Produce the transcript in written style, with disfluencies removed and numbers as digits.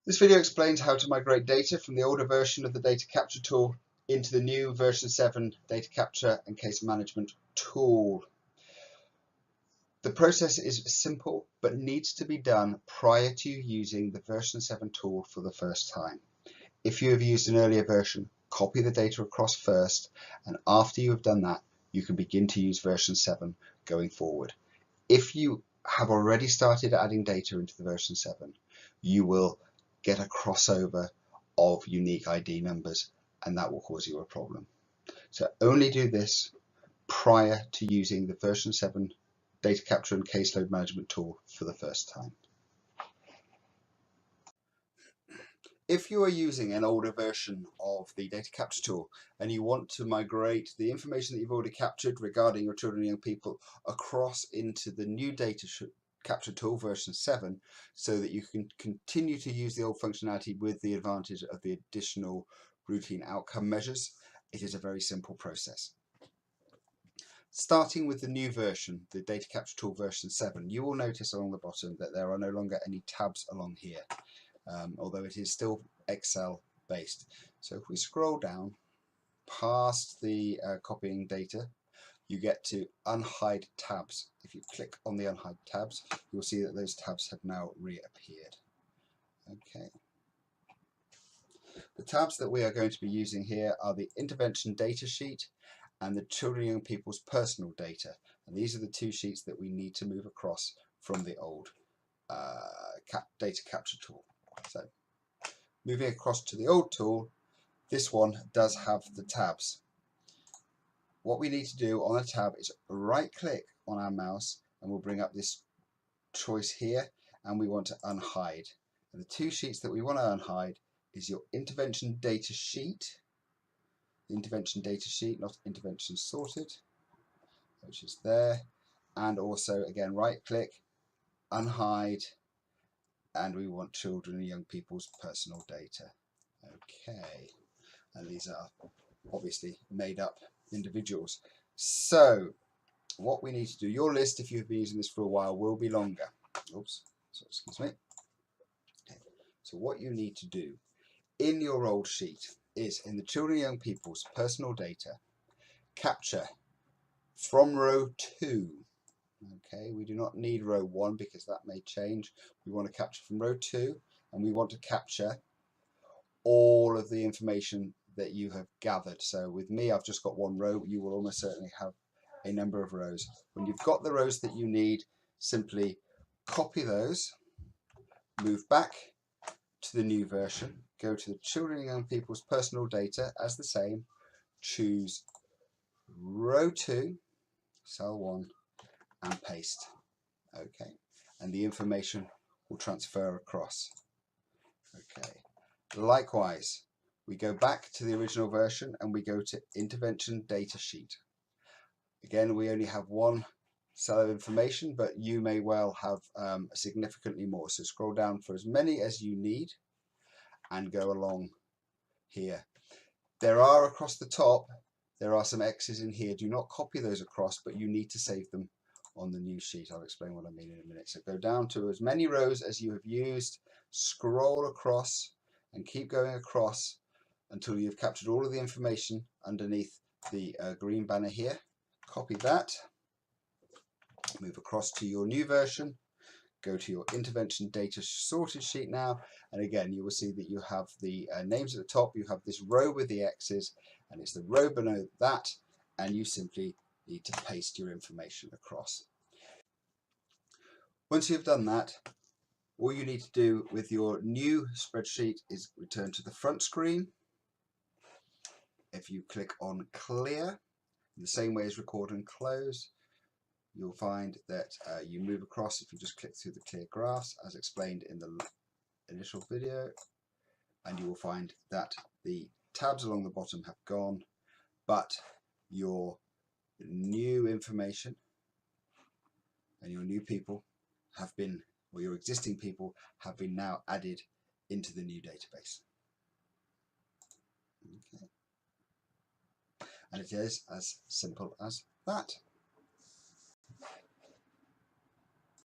This video explains how to migrate data from the older version of the data capture tool into the new version 7 data capture and case management tool. The process is simple but needs to be done prior to using the version 7 tool for the first time. If you have used an earlier version, copy the data across first, and after you have done that, you can begin to use version 7 going forward. If you have already started adding data into the version 7, you will get a crossover of unique ID numbers, and that will cause you a problem. So only do this prior to using the version 7 data capture and caseload management tool for the first time. If you are using an older version of the data capture tool and you want to migrate the information that you've already captured regarding your children and young people across into the new data capture tool version 7 so that you can continue to use the old functionality with the advantage of the additional routine outcome measures, it is a very simple process. Starting with the new version, the data capture tool version 7, you will notice along the bottom that there are no longer any tabs along here. Although it is still Excel based. So if we scroll down past the copying data, you get to unhide tabs. If you click on the unhide tabs, you'll see that those tabs have now reappeared. Okay. The tabs that we are going to be using here are the intervention data sheet and the children and young people's personal data. And these are the two sheets that we need to move across from the old data capture tool. So moving across to the old tool, this one does have the tabs. What we need to do on a tab is right click on our mouse and we'll bring up this choice here, and we want to unhide. And the two sheets that we want to unhide is your intervention data sheet, not intervention sorted, which is there, and also again right click, unhide, and we want children and young people's personal data. Okay, and these are obviously made up individuals. So what we need to do, your list, if you've been using this for a while, will be longer. Oops, so excuse me. Okay. So what you need to do in your old sheet is in the children and young people's personal data, capture from row 2. Okay, we do not need row 1 because that may change. We want to capture from row 2, and we want to capture all of the information that you have gathered. So with me, I've just got one row. You will almost certainly have a number of rows. When you've got the rows that you need, simply copy those, move back to the new version, go to the children and young people's personal data as the same, choose row 2, cell 1, and paste. Okay, and the information will transfer across. Okay, likewise, we go back to the original version and we go to intervention data sheet. Again, we only have one cell of information, but you may well have significantly more. So scroll down for as many as you need and go along here. There are across the top, there are some X's in here. Do not copy those across, but you need to save them on the new sheet. I'll explain what I mean in a minute. So go down to as many rows as you have used, scroll across and keep going across until you've captured all of the information underneath the green banner here. Copy that, move across to your new version, go to your intervention data sorted sheet now, and again you will see that you have the names at the top, you have this row with the X's, and it's the row below that, and you simply need to paste your information across. Once you've done that, all you need to do with your new spreadsheet is return to the front screen. If you click on clear, in the same way as record and close, you'll find that you move across. If you just click through the clear graphs as explained in the initial video, and you will find that the tabs along the bottom have gone, but your new information and your new people have been, or your existing people have been now added into the new database. Okay. And it is as simple as that.